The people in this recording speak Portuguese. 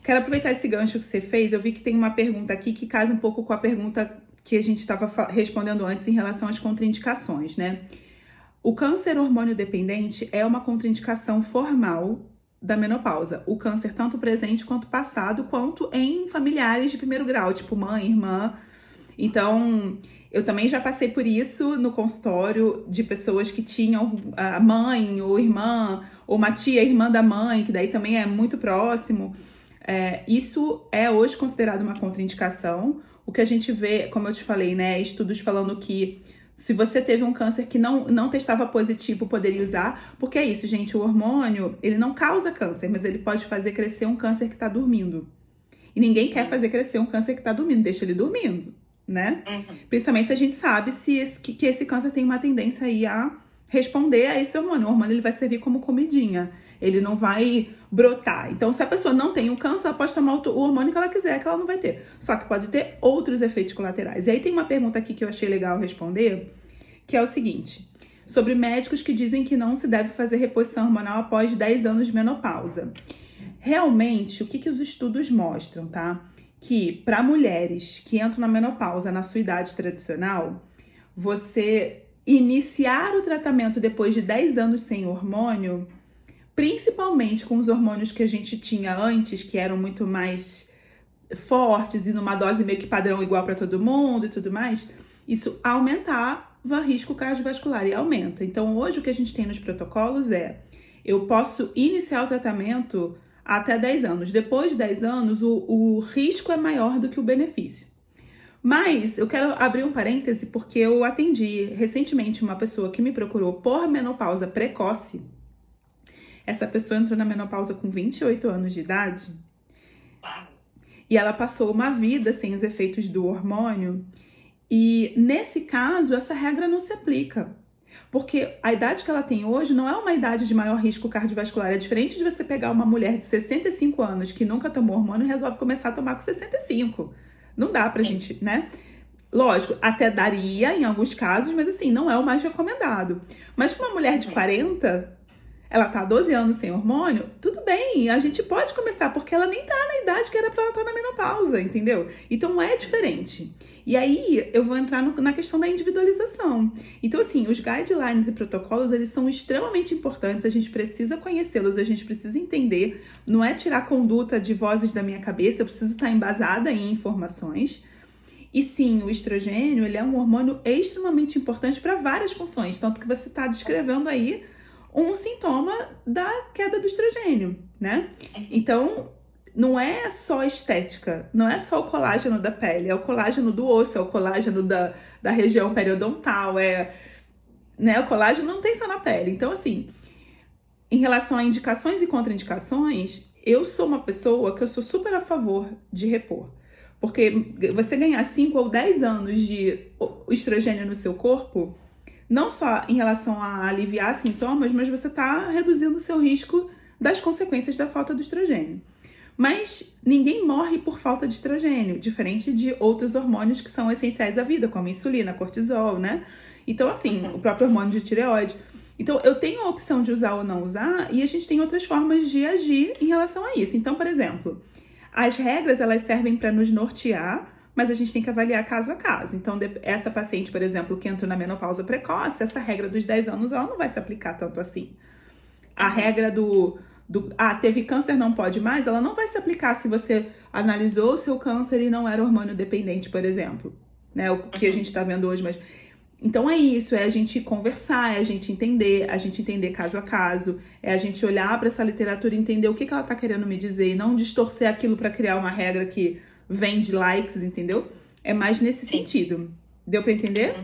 Quero aproveitar esse gancho que você fez. Eu vi que tem uma pergunta aqui que casa um pouco com a pergunta que a gente estava respondendo antes em relação às contraindicações, né? O câncer hormônio dependente é uma contraindicação formal da menopausa. O câncer tanto presente quanto passado, quanto em familiares de primeiro grau, tipo mãe, irmã. Então, eu também já passei por isso no consultório de pessoas que tinham a mãe ou irmã, ou uma tia, irmã da mãe, que daí também é muito próximo. Isso é hoje considerado uma contraindicação. O que a gente vê, como eu te falei, né, estudos falando que se você teve um câncer que não testava positivo, poderia usar, porque é isso, gente, o hormônio, ele não causa câncer, mas ele pode fazer crescer um câncer que tá dormindo. E ninguém quer fazer crescer um câncer que tá dormindo, deixa ele dormindo, né? Principalmente se a gente sabe que esse câncer tem uma tendência aí a responder a esse hormônio. O hormônio, ele vai servir como comidinha, ele não vai brotar. Então, se a pessoa não tem um câncer, ela pode tomar o hormônio que ela quiser, que ela não vai ter. Só que pode ter outros efeitos colaterais. E aí tem uma pergunta aqui que eu achei legal responder, que é o seguinte: sobre médicos que dizem que não se deve fazer reposição hormonal após 10 anos de menopausa. Realmente, o que os estudos mostram, tá? Que para mulheres que entram na menopausa na sua idade tradicional, você iniciar o tratamento depois de 10 anos sem hormônio, principalmente com os hormônios que a gente tinha antes, que eram muito mais fortes e numa dose meio que padrão igual para todo mundo e tudo mais, isso aumentava risco cardiovascular e aumenta. Então, hoje o que a gente tem nos protocolos é: eu posso iniciar o tratamento até 10 anos. Depois de 10 anos, o risco é maior do que o benefício. Mas eu quero abrir um parêntese porque eu atendi recentemente uma pessoa que me procurou por menopausa precoce. Essa pessoa entrou na menopausa com 28 anos de idade e ela passou uma vida sem os efeitos do hormônio. E nesse caso, essa regra não se aplica. Porque a idade que ela tem hoje não é uma idade de maior risco cardiovascular. É diferente de você pegar uma mulher de 65 anos que nunca tomou hormônio e resolve começar a tomar com 65. Não dá pra gente, né? Lógico, até daria em alguns casos, mas assim, não é o mais recomendado. Mas para uma mulher de 40, ela tá há 12 anos sem hormônio, tudo bem, a gente pode começar, porque ela nem tá na idade que era pra ela estar na menopausa, entendeu? Então é diferente. E aí eu vou entrar na questão da individualização. Então assim, os guidelines e protocolos, eles são extremamente importantes, a gente precisa conhecê-los, a gente precisa entender, não é tirar conduta de vozes da minha cabeça, eu preciso estar embasada em informações. E sim, o estrogênio, ele é um hormônio extremamente importante para várias funções, tanto que você está descrevendo aí um sintoma da queda do estrogênio, né? Então, não é só estética, não é só o colágeno da pele, é o colágeno do osso, é o colágeno da região periodontal, né? O colágeno não tem só na pele. Então, assim, em relação a indicações e contraindicações, eu sou uma pessoa que eu sou super a favor de repor. Porque você ganhar 5 ou 10 anos de estrogênio no seu corpo, não só em relação a aliviar sintomas, mas você está reduzindo o seu risco das consequências da falta do estrogênio. Mas ninguém morre por falta de estrogênio, diferente de outros hormônios que são essenciais à vida, como a insulina, cortisol, né? Então, assim, o próprio hormônio de tireoide. Então, eu tenho a opção de usar ou não usar, e a gente tem outras formas de agir em relação a isso. Então, por exemplo, as regras, elas servem para nos nortear, mas a gente tem que avaliar caso a caso. Então, essa paciente, por exemplo, que entrou na menopausa precoce, essa regra dos 10 anos, ela não vai se aplicar tanto assim. A regra teve câncer, não pode mais, ela não vai se aplicar se você analisou o seu câncer e não era hormônio dependente, por exemplo. Né? O que a gente tá vendo hoje, mas... Então é isso, é a gente conversar, é a gente entender caso a caso, é a gente olhar para essa literatura e entender o que ela tá querendo me dizer e não distorcer aquilo para criar uma regra que vende likes, entendeu? É mais nesse sentido. Deu para entender?